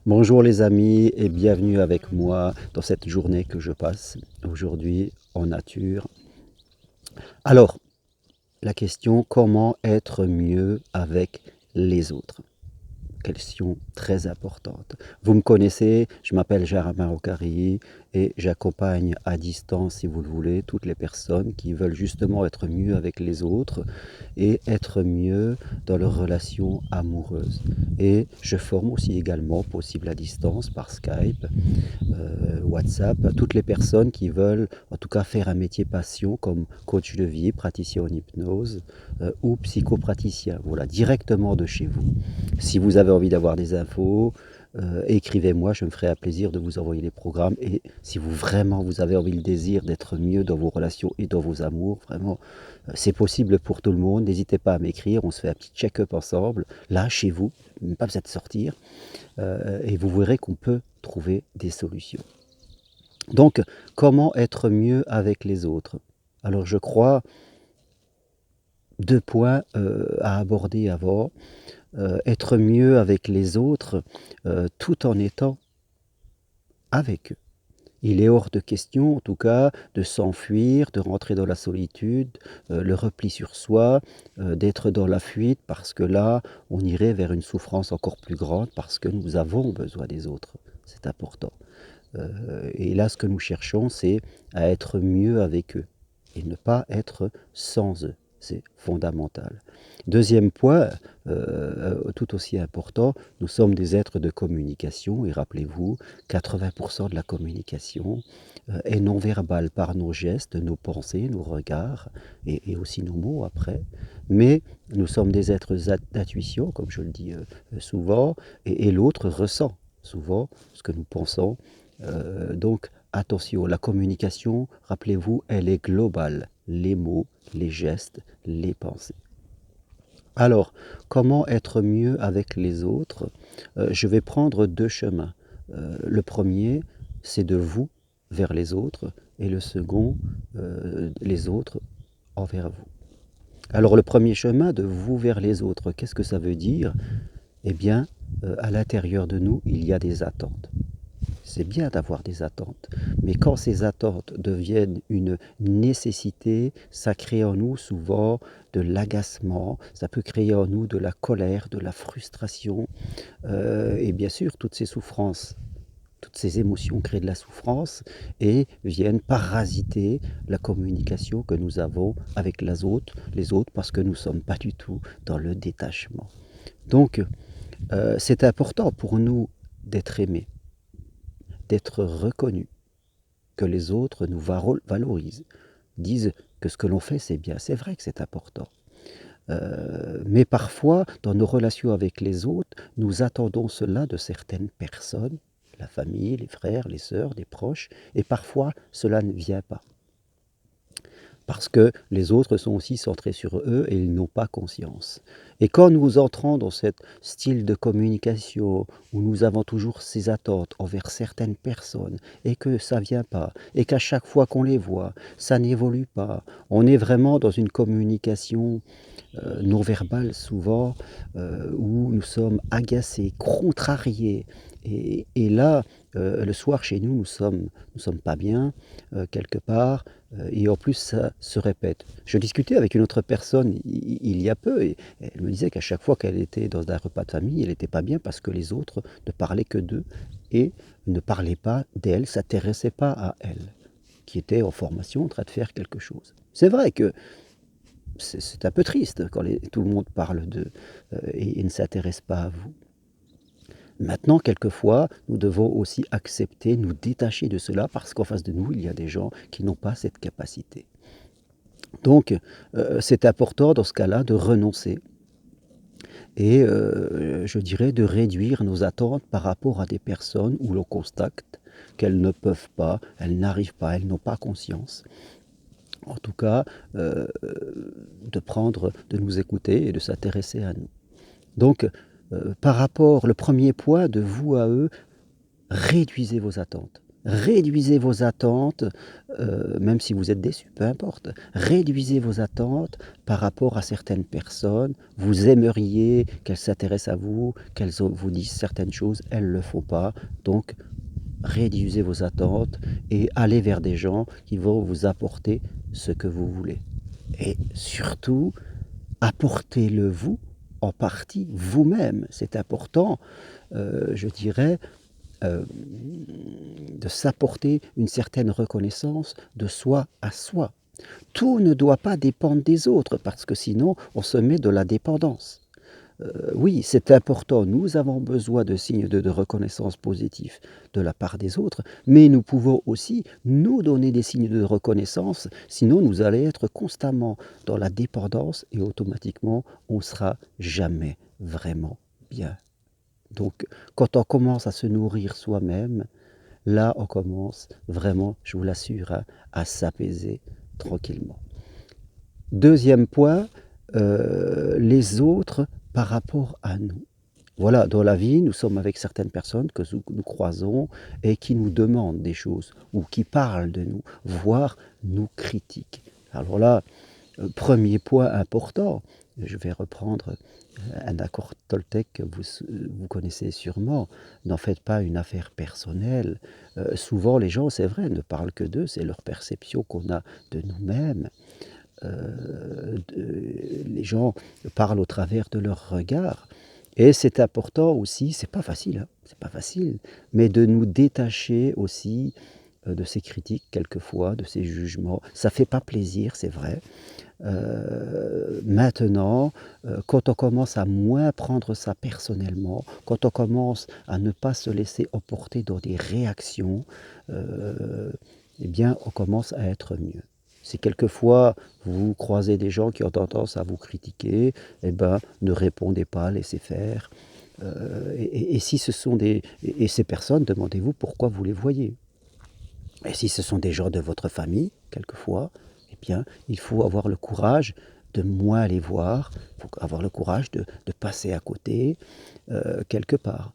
Bonjour les amis et bienvenue avec moi dans cette journée que je passe aujourd'hui en nature. Alors, la question, comment être mieux avec les autres? Question très importante. Vous me connaissez, je m'appelle Gérard Okari et j'accompagne à distance, si vous le voulez, toutes les personnes qui veulent justement être mieux avec les autres et être mieux dans leurs relations amoureuses. Et je forme aussi également, possible à distance, par Skype, WhatsApp, à toutes les personnes qui veulent en tout cas faire un métier passion comme coach de vie, praticien en hypnose ou psychopraticien, voilà, directement de chez vous. Si vous avez envie d'avoir des infos, écrivez-moi, je me ferai un plaisir de vous envoyer les programmes. Et si vous vraiment vous avez envie, le désir d'être mieux dans vos relations et dans vos amours, vraiment, c'est possible pour tout le monde. N'hésitez pas à m'écrire, on se fait un petit check-up ensemble, là, chez vous, pas besoin de sortir, et vous verrez qu'on peut trouver des solutions. Donc, comment être mieux avec les autres? Alors, je crois, 2 points, à aborder avant. Être mieux avec les autres, tout en étant avec eux. Il est hors de question, en tout cas, de s'enfuir, de rentrer dans la solitude, le repli sur soi, d'être dans la fuite parce que là, on irait vers une souffrance encore plus grande parce que nous avons besoin des autres. C'est important. Et là, ce que nous cherchons, c'est à être mieux avec eux et ne pas être sans eux. C'est fondamental. Deuxième point, tout aussi important, nous sommes des êtres de communication et rappelez-vous, 80% de la communication est non verbale par nos gestes, nos pensées, nos regards et aussi nos mots après. Mais nous sommes des êtres d'intuition, comme je le dis souvent, et l'autre ressent souvent ce que nous pensons. Donc attention, la communication, rappelez-vous, elle est globale. Les mots, les gestes, les pensées. Alors, comment être mieux avec les autres? Je vais prendre 2 chemins. Le premier, c'est de vous vers les autres et le second, les autres envers vous. Alors le premier chemin, de vous vers les autres, qu'est-ce que ça veut dire? Eh bien, à l'intérieur de nous, il y a des attentes. C'est bien d'avoir des attentes, mais quand ces attentes deviennent une nécessité, ça crée en nous souvent de l'agacement, ça peut créer en nous de la colère, de la frustration, et bien sûr toutes ces souffrances, toutes ces émotions créent de la souffrance et viennent parasiter la communication que nous avons avec les autres parce que nous ne sommes pas du tout dans le détachement. Donc, c'est important pour nous d'être aimés, d'être reconnus, que les autres nous valorisent, disent que ce que l'on fait c'est bien. C'est vrai que c'est important. Mais parfois, dans nos relations avec les autres, nous attendons cela de certaines personnes, la famille, les frères, les sœurs, des proches, et parfois cela ne vient pas. Parce que les autres sont aussi centrés sur eux et ils n'ont pas conscience. Et quand nous entrons dans ce style de communication où nous avons toujours ces attentes envers certaines personnes et que ça ne vient pas, et qu'à chaque fois qu'on les voit, ça n'évolue pas, on est vraiment dans une communication non verbale souvent, où nous sommes agacés, contrariés. Et là, le soir chez nous, nous sommes pas bien, quelque part, et en plus ça se répète. Je discutais avec une autre personne il y a peu et elle me disait qu'à chaque fois qu'elle était dans un repas de famille, elle n'était pas bien parce que les autres ne parlaient que d'eux et ne parlaient pas d'elle, s'intéressaient pas à elle, qui était en formation en train de faire quelque chose. C'est vrai que c'est un peu triste quand tout le monde parle d'eux, et ne s'intéresse pas à vous. Maintenant, quelquefois, nous devons aussi accepter, nous détacher de cela parce qu'en face de nous, il y a des gens qui n'ont pas cette capacité. Donc, c'est important dans ce cas-là de renoncer et je dirais de réduire nos attentes par rapport à des personnes où l'on constate qu'elles ne peuvent pas, elles n'arrivent pas, elles n'ont pas conscience. En tout cas, de nous écouter et de s'intéresser à nous. Donc, par rapport le premier point de vous à eux, réduisez vos attentes. Réduisez vos attentes, même si vous êtes déçu, peu importe. Réduisez vos attentes par rapport à certaines personnes. Vous aimeriez qu'elles s'intéressent à vous, qu'elles vous disent certaines choses, elles ne le font pas. Donc, réduisez vos attentes et allez vers des gens qui vont vous apporter ce que vous voulez. Et surtout, apportez-le vous en partie vous-même. C'est important, je dirais, de s'apporter une certaine reconnaissance de soi à soi. Tout ne doit pas dépendre des autres, parce que sinon on se met de la dépendance. Oui, c'est important, nous avons besoin de signes de reconnaissance positifs de la part des autres, mais nous pouvons aussi nous donner des signes de reconnaissance, sinon nous allons être constamment dans la dépendance et automatiquement on ne sera jamais vraiment bien. Donc quand on commence à se nourrir soi-même, là on commence vraiment, je vous l'assure, hein, à s'apaiser tranquillement. Deuxième point, les autres par rapport à nous. Voilà, dans la vie, nous sommes avec certaines personnes que nous croisons et qui nous demandent des choses ou qui parlent de nous, voire nous critiquent. Alors là, premier point important, je vais reprendre un accord Toltec que vous connaissez sûrement. N'en faites pas une affaire personnelle. Souvent, les gens, c'est vrai, ne parlent que d'eux, c'est leur perception qu'on a de nous-mêmes. Les gens parlent au travers de leur regard. Et c'est important aussi, c'est pas facile, hein, c'est pas facile, mais de nous détacher aussi de ces critiques quelquefois, de ces jugements. Ça fait pas plaisir, c'est vrai. Maintenant, quand on commence à moins prendre ça personnellement, quand on commence à ne pas se laisser emporter dans des réactions, eh bien, on commence à être mieux. Si quelquefois vous croisez des gens qui ont tendance à vous critiquer, eh ben, ne répondez pas, laissez faire. Et si ce sont et ces personnes, demandez-vous pourquoi vous les voyez. Et si ce sont des gens de votre famille, quelquefois, eh bien, il faut avoir le courage de moins les voir, il faut avoir le courage de passer à côté, quelque part.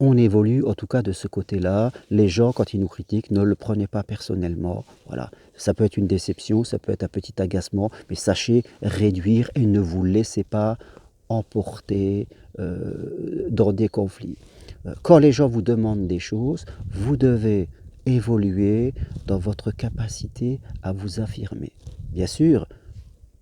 On évolue en tout cas de ce côté-là. Les gens, quand ils nous critiquent, ne le prenez pas personnellement. Voilà. Ça peut être une déception, ça peut être un petit agacement, mais sachez réduire et ne vous laissez pas emporter dans des conflits. Quand les gens vous demandent des choses, vous devez évoluer dans votre capacité à vous affirmer. Bien sûr,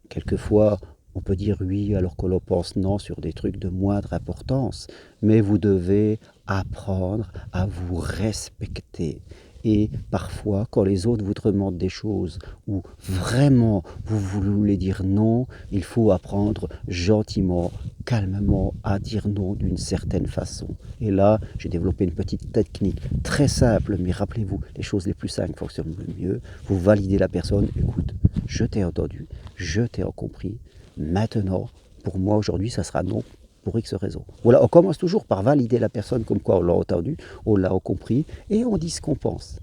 quelquefois, on peut dire oui alors que l'on pense non sur des trucs de moindre importance, mais vous devez apprendre à vous respecter. Et parfois, quand les autres vous demandent des choses où vraiment vous voulez dire non, il faut apprendre gentiment, calmement à dire non d'une certaine façon. Et là, j'ai développé une petite technique très simple, mais rappelez-vous, les choses les plus simples fonctionnent le mieux. Vous validez la personne, écoute, je t'ai entendu, je t'ai compris. Maintenant, pour moi aujourd'hui, ça sera non pour X raison. Voilà, on commence toujours par valider la personne comme quoi on l'a entendu, on l'a compris, et on dit ce qu'on pense,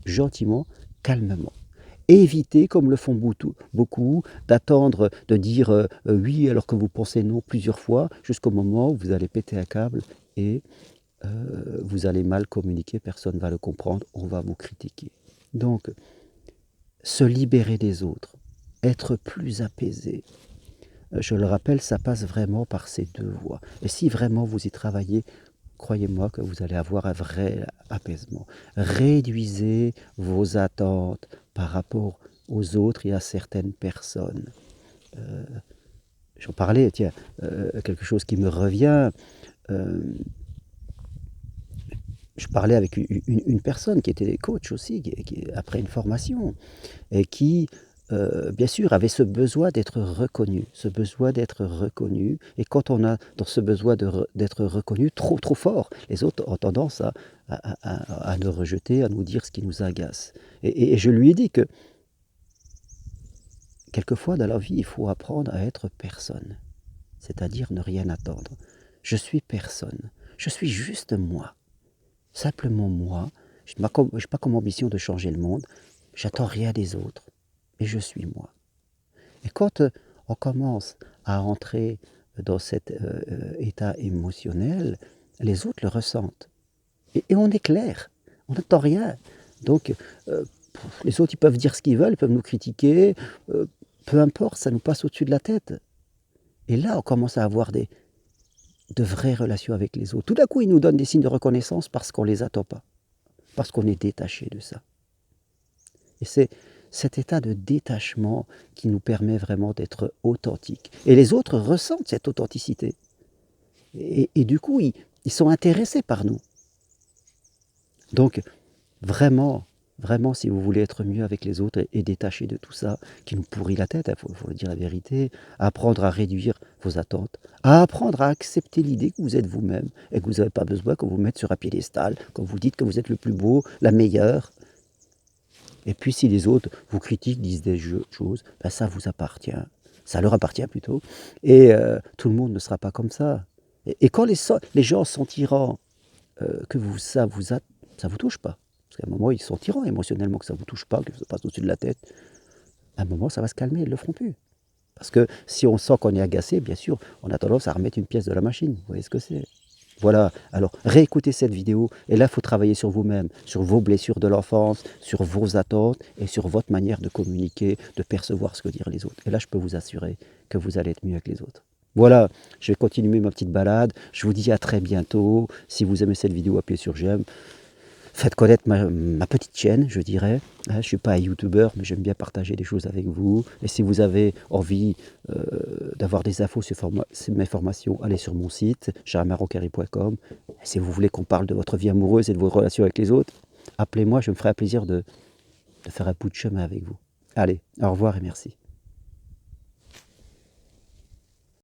gentiment, calmement. Évitez, comme le font beaucoup, d'attendre, de dire oui alors que vous pensez non plusieurs fois, jusqu'au moment où vous allez péter un câble et vous allez mal communiquer, personne ne va le comprendre, on va vous critiquer. Donc, se libérer des autres, être plus apaisé, je le rappelle, ça passe vraiment par ces deux voies. Et si vraiment vous y travaillez, croyez-moi que vous allez avoir un vrai apaisement. Réduisez vos attentes par rapport aux autres et à certaines personnes. Euh, J'en parlais, tiens, quelque chose qui me revient. euh, je parlais avec une personne qui était coach aussi, après une formation, et qui, bien sûr, avait ce besoin d'être reconnu, ce besoin d'être reconnu. Et quand on a dans ce besoin d'être reconnu trop, trop fort, les autres ont tendance à nous rejeter, à nous dire ce qui nous agace. Et je lui ai dit que quelquefois dans la vie, il faut apprendre à être personne, c'est-à-dire ne rien attendre. Je suis personne, je suis juste moi, simplement moi. Je n'ai pas comme ambition de changer le monde, j'attends rien des autres, mais je suis moi. Et quand on commence à entrer dans cet état émotionnel, les autres le ressentent. Et on est clair, on n'entend rien. Donc, les autres, ils peuvent dire ce qu'ils veulent, ils peuvent nous critiquer, peu importe, ça nous passe au-dessus de la tête. Et là, on commence à avoir de vraies relations avec les autres. Tout d'un coup, ils nous donnent des signes de reconnaissance parce qu'on ne les attend pas, parce qu'on est détaché de ça. Et c'est cet état de détachement qui nous permet vraiment d'être authentiques. Et les autres ressentent cette authenticité. Et du coup, ils sont intéressés par nous. Donc, vraiment, vraiment, si vous voulez être mieux avec les autres et détaché de tout ça, qui nous pourrit la tête, il faut le dire la vérité, apprendre à réduire vos attentes, à apprendre à accepter l'idée que vous êtes vous-même et que vous n'avez pas besoin qu'on vous mette sur un piédestal, quand vous dites que vous êtes le plus beau, la meilleure. Et puis si les autres vous critiquent, disent des choses, ben ça vous appartient, ça leur appartient plutôt, et tout le monde ne sera pas comme ça. Et quand les gens sont tyrans, que ça vous touche pas. Parce qu'à un moment, ils sont tyrans émotionnellement, que ça vous touche pas, que ça passe au-dessus de la tête. À un moment, ça va se calmer, ils ne le feront plus. Parce que si on sent qu'on est agacé, bien sûr, on a tendance à remettre une pièce de la machine. Vous voyez ce que c'est? Voilà, alors réécoutez cette vidéo, et là, il faut travailler sur vous-même, sur vos blessures de l'enfance, sur vos attentes, et sur votre manière de communiquer, de percevoir ce que disent les autres. Et là, je peux vous assurer que vous allez être mieux avec les autres. Voilà, je vais continuer ma petite balade. Je vous dis à très bientôt. Si vous aimez cette vidéo, appuyez sur j'aime. Faites connaître ma petite chaîne, je dirais. Je ne suis pas un youtubeur, mais j'aime bien partager des choses avec vous. Et si vous avez envie d'avoir des infos sur mes formations, allez sur mon site, jarmarocari.com. Et si vous voulez qu'on parle de votre vie amoureuse et de vos relations avec les autres, appelez-moi, je me ferai un plaisir de faire un bout de chemin avec vous. Allez, au revoir et merci.